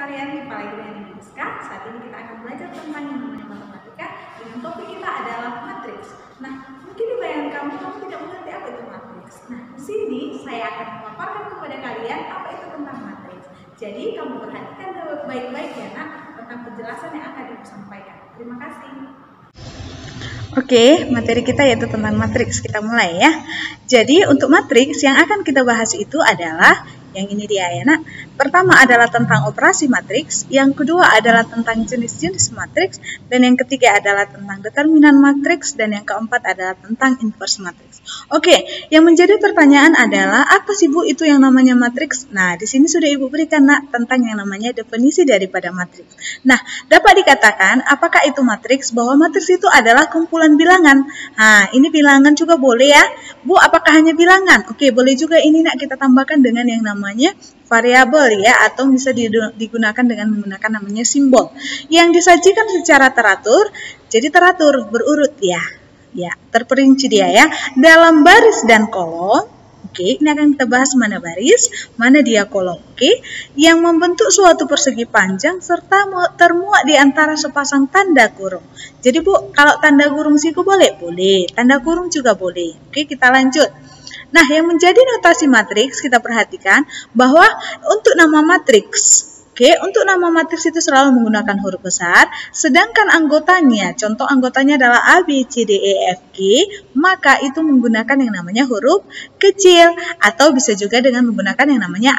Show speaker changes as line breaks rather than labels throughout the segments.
sekalian, jumpa lagi dengan Ibu Rizka. Saat ini kita akan belajar tentang yang namanya matematika dengan topik kita adalah matriks. Nah, mungkin di bayangan kamu tidak mengerti apa itu matriks. Nah, di sini saya akan memaparkan kepada kalian apa itu tentang matriks. Jadi, kamu perhatikan baik-baik ya nak tentang penjelasan yang akan Ibu sampaikan. Terima kasih.
Oke, materi kita yaitu tentang matriks. Kita mulai ya. Jadi, untuk matriks yang akan kita bahas itu adalah yang ini dia ya nak. Pertama adalah tentang operasi matriks, yang kedua adalah tentang jenis-jenis matriks, dan yang ketiga adalah tentang determinan matriks, dan yang keempat adalah tentang inverse matriks. Oke, yang menjadi pertanyaan adalah apa sih Bu itu yang namanya matriks? Nah, di sini sudah Ibu berikan nak tentang yang namanya definisi daripada matriks. Nah, dapat dikatakan apakah itu matriks? Bahwa matriks itu adalah kumpulan bilangan. Nah, ini bilangan juga boleh ya. Bu, apakah hanya bilangan? Oke, boleh juga ini nak kita tambahkan dengan yang namanya variabel ya, atau bisa digunakan dengan menggunakan namanya simbol yang disajikan secara teratur. Jadi teratur berurut ya, terperinci dia ya dalam baris dan kolom. Oke, ini akan kita bahas mana baris, mana dia kolom. Oke, yang membentuk suatu persegi panjang serta termuat di antara sepasang tanda kurung. Jadi Bu, kalau tanda kurung siku boleh? Boleh. Tanda kurung juga boleh. Oke, kita lanjut. Nah, yang menjadi notasi matriks kita perhatikan bahwa untuk nama matriks, untuk nama matriks itu selalu menggunakan huruf besar, sedangkan anggotanya, contoh anggotanya adalah A, B, C, D, E, F, G, maka itu menggunakan yang namanya huruf kecil, atau bisa juga dengan menggunakan yang namanya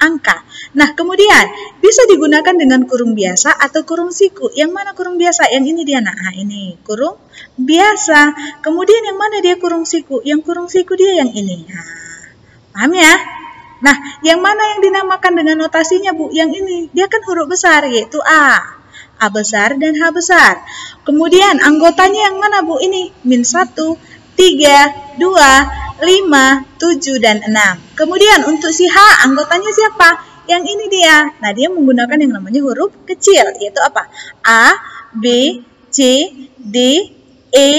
angka. Nah, kemudian bisa digunakan dengan kurung biasa atau kurung siku. Yang mana kurung biasa? Yang ini dia, nah ini kurung biasa. Kemudian yang mana dia kurung siku? Yang kurung siku dia yang ini. Nah, paham ya? Nah, yang mana yang dinamakan dengan notasinya Bu? Yang ini, dia kan huruf besar yaitu A. A besar dan H besar. Kemudian anggotanya yang mana Bu? Ini min 1, 3, 2, 5, 7, dan 6. Kemudian untuk si H, anggotanya siapa? Yang ini dia. Nah, dia menggunakan yang namanya huruf kecil, yaitu apa? A, B, C, D, E,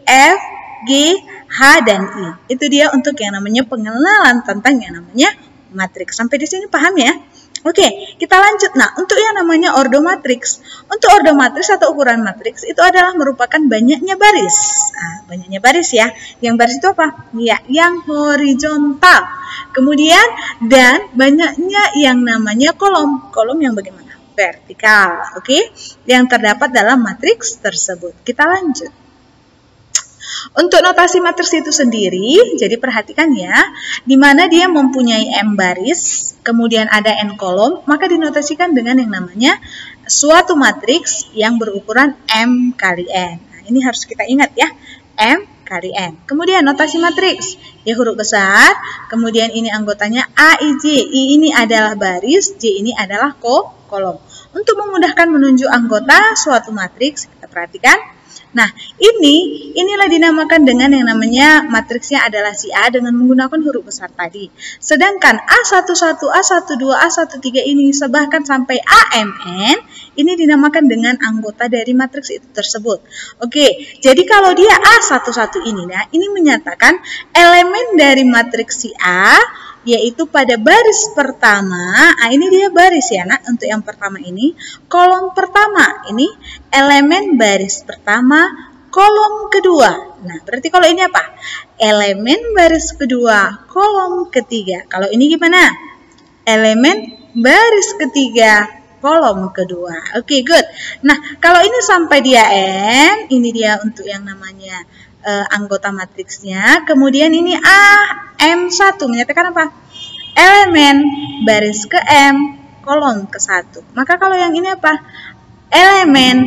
F, G, H, dan I. Itu dia untuk yang namanya pengenalan tentang yang namanya matriks. Sampai di sini paham ya? Oke, kita lanjut. Nah, untuk yang namanya ordo matriks. Untuk ordo matriks atau ukuran matriks itu adalah merupakan banyaknya baris. Nah, banyaknya baris ya. Yang baris itu apa? Ya, yang horizontal. Kemudian, dan banyaknya yang namanya kolom. Kolom yang bagaimana? Vertikal. Oke, yang terdapat dalam matriks tersebut. Kita lanjut. Untuk notasi matriks itu sendiri, jadi perhatikan ya, di mana dia mempunyai M baris, kemudian ada N kolom, maka dinotasikan dengan yang namanya suatu matriks yang berukuran M kali N. Nah, ini harus kita ingat ya, M kali N. Kemudian notasi matriks, ya huruf besar, kemudian ini anggotanya A, I, J. I ini adalah baris, J ini adalah kolom. Untuk memudahkan menunjuk anggota suatu matriks, kita perhatikan. Nah, inilah dinamakan dengan yang namanya matriksnya adalah si A dengan menggunakan huruf besar tadi. Sedangkan A11, A12, A13 ini bahkan sampai AMN, ini dinamakan dengan anggota dari matriks itu tersebut. Oke, jadi kalau dia A11 ini, nah ini menyatakan elemen dari matriks si A, yaitu pada baris pertama, ini dia baris ya nak, untuk yang pertama ini, kolom pertama, ini elemen baris pertama, kolom kedua. Nah, berarti kalau ini apa? Elemen baris kedua, kolom ketiga. Kalau ini gimana? Elemen baris ketiga, kolom kedua. Oke, good. Nah, kalau ini sampai dia N, ini dia untuk yang namanya anggota matriksnya. Kemudian ini A, M1 menyatakan apa? Elemen baris ke M, kolom ke 1. Maka kalau yang ini apa? Elemen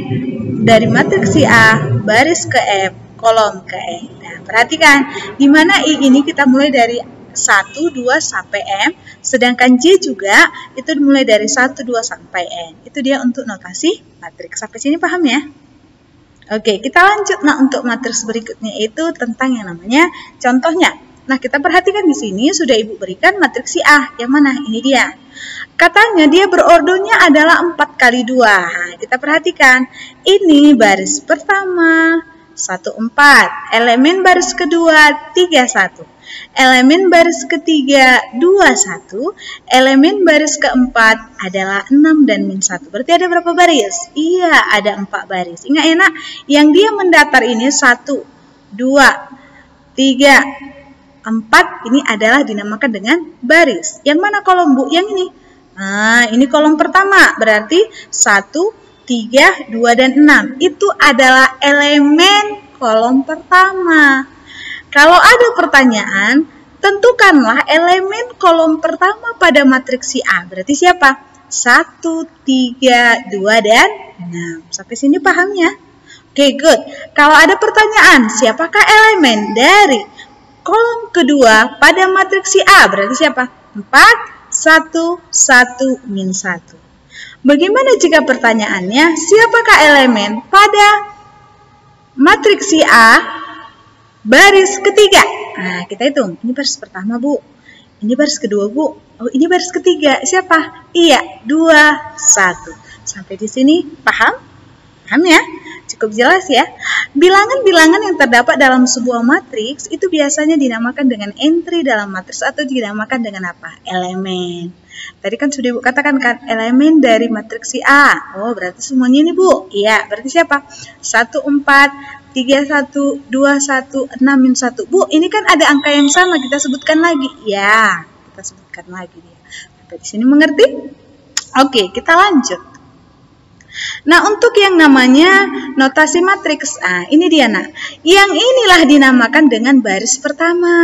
dari matriks si A, baris ke M, kolom ke N. Nah, perhatikan, di mana I ini kita mulai dari 1, 2, sampai M, sedangkan J juga itu dimulai dari 1, 2, sampai N. Itu dia untuk notasi matriks. Sampai sini paham ya? Oke, kita lanjut. Nah, untuk matriks berikutnya itu tentang yang namanya contohnya. Nah, kita perhatikan di sini sudah Ibu berikan matriks si A. Yang mana? Ini dia. Katanya dia berordonya adalah 4 kali 2. Nah, kita perhatikan. Ini baris pertama, 1, 4. Elemen baris kedua, 3, 1. Elemen baris ketiga 21, elemen baris keempat adalah 6 dan min 1. Berarti ada berapa baris? Iya, ada 4 baris. Ingat ya nak, yang dia mendatar ini 1, 2, 3, 4 ini adalah dinamakan dengan baris. Yang mana kolom Bu? Yang ini. Nah, ini kolom pertama. Berarti 1, 3, 2, dan 6. Itu adalah elemen kolom pertama. Kalau ada pertanyaan, tentukanlah elemen kolom pertama pada matriks si A. Berarti siapa? 1, 3, 2, dan 6. Sampai sini paham ya? Oke, good. Kalau ada pertanyaan, siapakah elemen dari kolom kedua pada matriks si A? Berarti siapa? 4, 1, 1, min 1. Bagaimana jika pertanyaannya, siapakah elemen pada matriks si A baris ketiga? Nah, kita hitung. Ini baris pertama, Bu. Ini baris kedua, Bu. Oh, ini baris ketiga. Siapa? Iya, 2, 1. Sampai di sini paham? Paham ya? Cukup jelas ya. Bilangan-bilangan yang terdapat dalam sebuah matriks itu biasanya dinamakan dengan entry dalam matriks atau dinamakan dengan apa? Elemen. Tadi kan sudah Ibu katakan kan, elemen dari matriks si A. Oh, berarti semuanya ini Bu. Iya, berarti siapa? 1, 4, 3, 1, 2, 1, 6, min 1. Bu, ini kan ada angka yang sama, kita sebutkan lagi. Ya, kita sebutkan lagi dia. Sampai di sini mengerti? Oke, kita lanjut. Nah, untuk yang namanya notasi matriks, ini dia nak. Yang inilah dinamakan dengan baris pertama.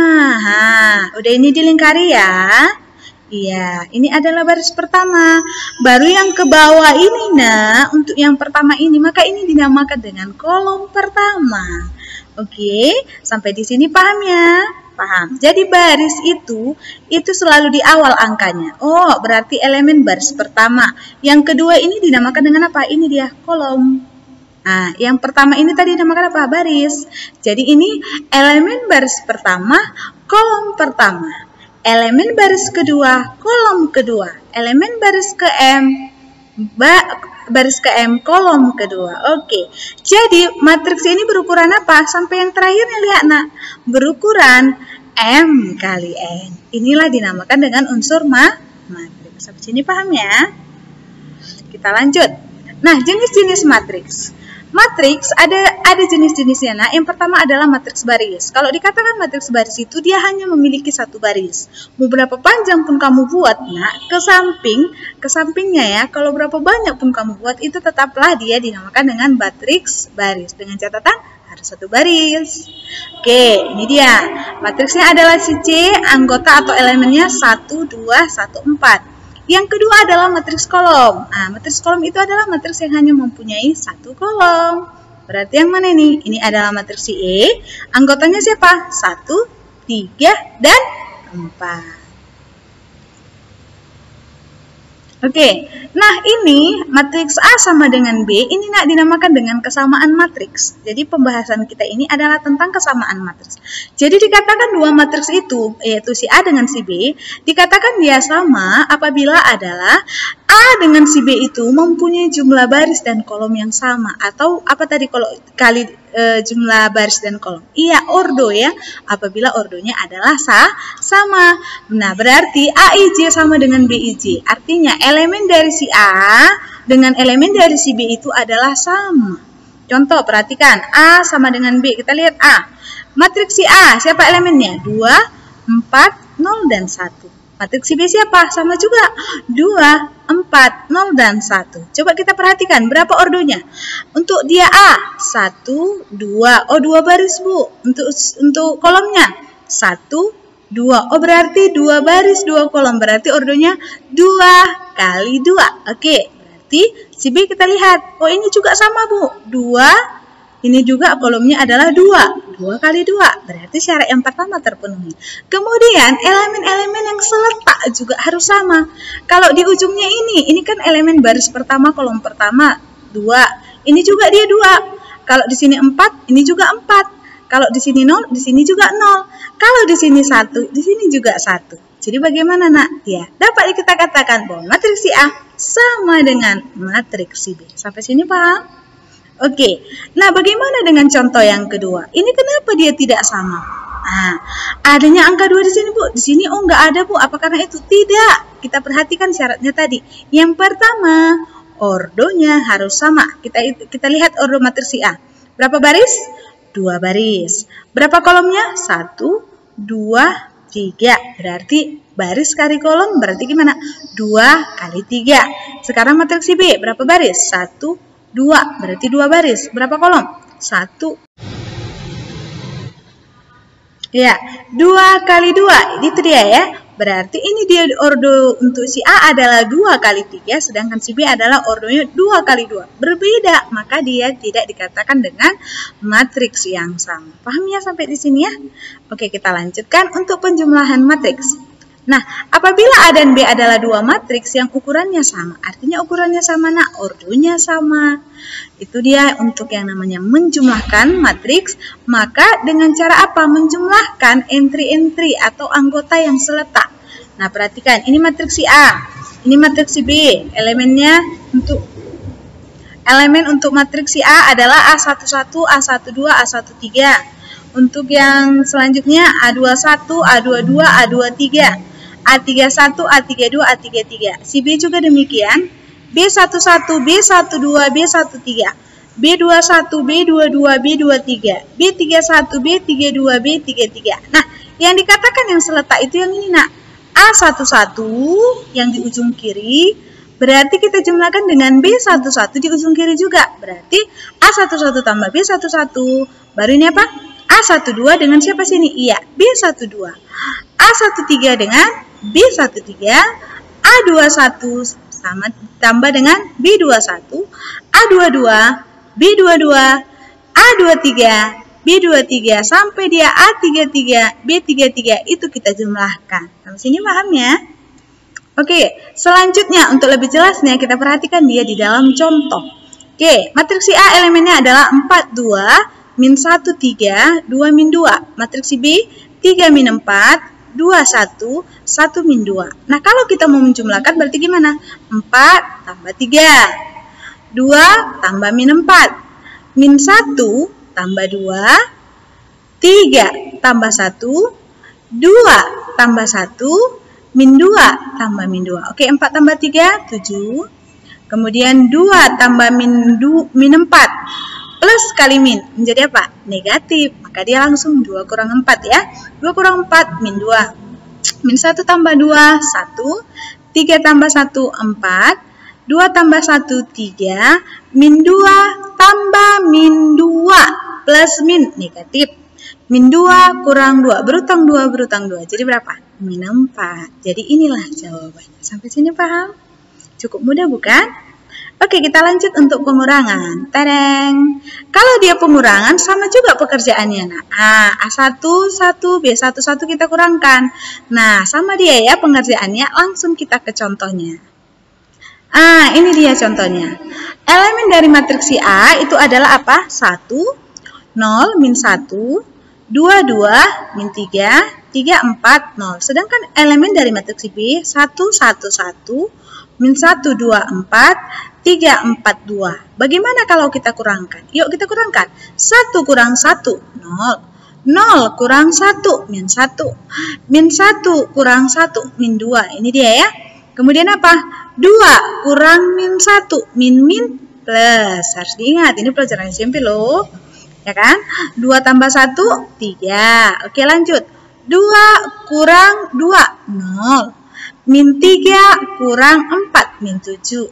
Udah ini dilingkari ya. Iya, ini adalah baris pertama. Baru yang ke bawah ini nak, untuk yang pertama ini, maka ini dinamakan dengan kolom pertama. Oke, sampai di sini paham ya? Paham. Jadi baris itu selalu di awal angkanya. Oh, berarti elemen baris pertama. Yang kedua ini dinamakan dengan apa? Ini dia, kolom. Nah, yang pertama ini tadi dinamakan apa? Baris. Jadi ini elemen baris pertama, kolom pertama. Elemen baris kedua, kolom kedua. Elemen baris ke M, kolom kedua. Oke. Jadi matriks ini berukuran apa? Sampai yang terakhirnya lihat nak. Berukuran M kali N. Inilah dinamakan dengan unsur matriks. Sampai sini paham ya? Kita lanjut. Nah, jenis-jenis matriks. Matriks ada jenis-jenisnya. Nah, yang pertama adalah matriks baris. Kalau dikatakan matriks baris itu dia hanya memiliki satu baris. Mau berapa panjang pun kamu buat, nah ke sampingnya ya. Kalau berapa banyak pun kamu buat itu tetaplah dia dinamakan dengan matriks baris. Dengan catatan harus satu baris. Oke, ini dia. Matriksnya adalah si C, anggota atau elemennya 1, 2, 1, 4. Yang kedua adalah matriks kolom. Nah, matriks kolom itu adalah matriks yang hanya mempunyai satu kolom. Berarti yang mana ini? Ini adalah matriks E. Anggotanya siapa? 1, 3, dan 4. Oke, nah ini matriks A sama dengan B, ini nak dinamakan dengan kesamaan matriks. Jadi pembahasan kita ini adalah tentang kesamaan matriks. Jadi dikatakan dua matriks itu, yaitu si A dengan si B, dikatakan dia sama apabila adalah A dengan si B itu mempunyai jumlah baris dan kolom yang sama. Atau apa tadi kalau kali jumlah baris dan kolom? Iya, ordo ya. Apabila ordonya adalah sama. Nah, berarti AIJ sama dengan BIJ. Artinya elemen dari si A dengan elemen dari si B itu adalah sama. Contoh, perhatikan. A sama dengan B. Kita lihat A. Matriks si A, siapa elemennya? 2, 4, 0, dan 1. Matriks si B siapa? Sama juga. 2, 4, 0, dan 1. Coba kita perhatikan berapa ordonya. Untuk dia A, 1, 2. Oh, 2 baris, Bu. Untuk kolomnya 1, 2. Oh, berarti 2 baris, 2 kolom. Berarti ordonya 2 kali 2. Oke, berarti si B kita lihat. Oh, ini juga sama, Bu. 2. Ini juga kolomnya adalah 2. 2 kali 2. Berarti syarat yang pertama terpenuhi. Kemudian elemen-elemen yang seletak juga harus sama. Kalau di ujungnya ini kan elemen baris pertama, kolom pertama 2. Ini juga dia 2. Kalau di sini 4, ini juga 4. Kalau di sini 0, di sini juga 0. Kalau di sini 1, di sini juga 1. Jadi bagaimana nak? Ya, dapat kita katakan bahwa matriks si A sama dengan matriks si B. Sampai sini paham? Oke, nah bagaimana dengan contoh yang kedua? Ini kenapa dia tidak sama? Nah, adanya angka 2 di sini, Bu. Di sini oh nggak ada, Bu. Apa karena itu? Tidak. Kita perhatikan syaratnya tadi. Yang pertama, ordonya harus sama. Kita lihat ordo matriks A. Berapa baris? 2 baris. Berapa kolomnya? 1, 2, 3. Berarti baris kali kolom berarti gimana? 2 kali 3. Sekarang matriks B. Berapa baris? 1, 2, berarti 2 baris. Berapa kolom? 1. Ya, 2 kali 2. Itu dia ya. Berarti ini dia ordo untuk si A adalah 2 kali 3, sedangkan si B adalah ordonya 2 kali 2. Berbeda, maka dia tidak dikatakan dengan matriks yang sama. Paham ya sampai di sini ya? Oke, kita lanjutkan untuk penjumlahan matriks. Nah, apabila A dan B adalah 2 matriks yang ukurannya sama, artinya ukurannya sama, nak, ordonya sama. Itu dia untuk yang namanya menjumlahkan matriks. Maka dengan cara apa? Menjumlahkan entry-entry atau anggota yang seletak. Nah, perhatikan, ini matriks A, ini matriks B. Elemen untuk matriks A adalah A11, A12, A13. Untuk yang selanjutnya A21, A22, A23. A31, A32, A33. Si B juga demikian. B11, B12, B13. B21, B22, B23. B31, B32, B33. Nah, yang dikatakan yang seletak itu yang ini, nak. A11 yang di ujung kiri, berarti kita jumlahkan dengan B11 di ujung kiri juga. Berarti A11 tambah B11. Baru ini apa? A12 dengan siapa sini? Iya, B12. A13 dengan B13, A21 sama tambah dengan B21, A22, B22, A23, B23 sampai dia A33, B33 itu kita jumlahkan. Sampai sini paham ya? Oke, selanjutnya untuk lebih jelasnya kita perhatikan dia di dalam contoh. Oke, matriks A elemennya adalah 4, 2, min 1, 3, 2, min 2. Matriks B 3, min 4, 2, 1, 1, min 2. Nah, kalau kita mau menjumlahkan berarti gimana? 4 tambah 3. 2 tambah min 4. Min 1 tambah 2. 3 tambah 1. 2 tambah 1. Min 2 tambah min 2. Oke, 4 tambah 3, 7. Kemudian 2 tambah min 4. Plus kali min menjadi apa? Negatif. Maka dia langsung 2 kurang 4 ya. 2 kurang 4 min 2. Min 1 tambah 2 1. 3 tambah 1 4. 2 tambah 1 3. Min 2 tambah min 2 plus min negatif. Min 2 kurang 2 berutang 2 berutang 2. Jadi berapa? Min 4. Jadi inilah jawabannya. Sampai sini paham? Cukup mudah bukan? Oke, kita lanjut untuk pengurangan. Tadang. Kalau dia pengurangan, sama juga pekerjaannya. Nah, A1, 1, B1, 1 kita kurangkan. Nah, sama dia ya pengerjaannya. Langsung kita ke contohnya. Ini dia contohnya. Elemen dari matriks A itu adalah apa? 1, 0, min 1, 2, 2, min 3, 3, 4, 0. Sedangkan elemen dari matriks B, 1, 1, 1, min 1, 2, 4, 3, 4, 2. Bagaimana kalau kita kurangkan? Yuk kita kurangkan. 1 kurang 1, 0. 0 kurang 1, min 1. Min 1 kurang 1, min 2. Ini dia ya. Kemudian apa? 2 kurang min 1, min plus. Harus diingat, ini pelajaran SMP loh. Ya kan? 2 tambah 1, 3. Oke, lanjut. 2 kurang 2, 0. Min 3 kurang 4, min 7.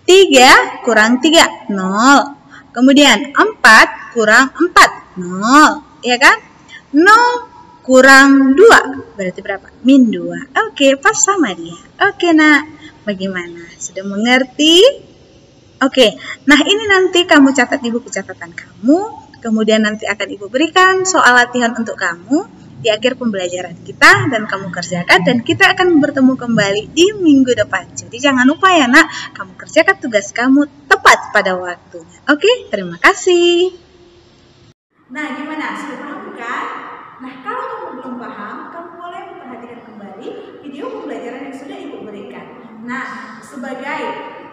3 kurang 3, 0. Kemudian 4 kurang 4, 0. Ya kan? 0 kurang 2, berarti berapa? Min 2. Oke, pas sama dia. Oke, nak. Bagaimana? Sudah mengerti? Oke, nah ini nanti kamu catat di buku catatan kamu. Kemudian nanti akan Ibu berikan soal latihan untuk kamu di akhir pembelajaran kita dan kamu kerjakan dan kita akan bertemu kembali di minggu depan. Jadi jangan lupa ya nak, kamu kerjakan tugas kamu tepat pada waktunya. Oke, terima kasih.
Nah, gimana? Sudah paham bukan? Nah, kalau kamu belum paham, kamu boleh memperhatikan kembali video pembelajaran yang sudah Ibu berikan. Nah, sebagai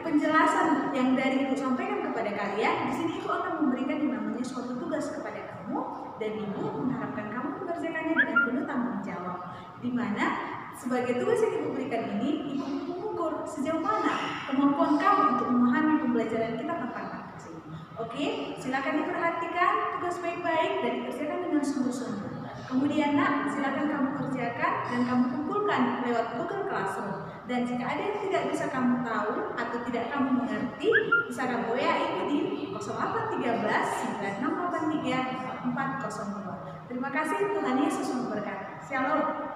penjelasan yang dari Ibu sampaikan kepada kalian, di sini Ibu akan memberikan yang namanya suatu tugas kepada kamu, dan Ibu mengharapkan kamu mengerjakannya dengan penuh tanggung jawab. Di mana sebagai tugas yang Ibu berikan ini, Ibu mengukur sejauh mana kemampuan kamu untuk memahami pembelajaran kita tentang matriks ini. Oke, silakan diperhatikan tugas baik-baik dan dikerjakan dengan sungguh-sungguh. Kemudian nak, silakan kamu kerjakan dan kamu kumpulkan lewat Google Classroom. Dan jika ada yang tidak bisa kamu tahu atau tidak kamu mengerti, bisa kamu WA Ibu di 0813 9683 4402. Terima kasih, Tuhan Yesus memberkati. Shalom.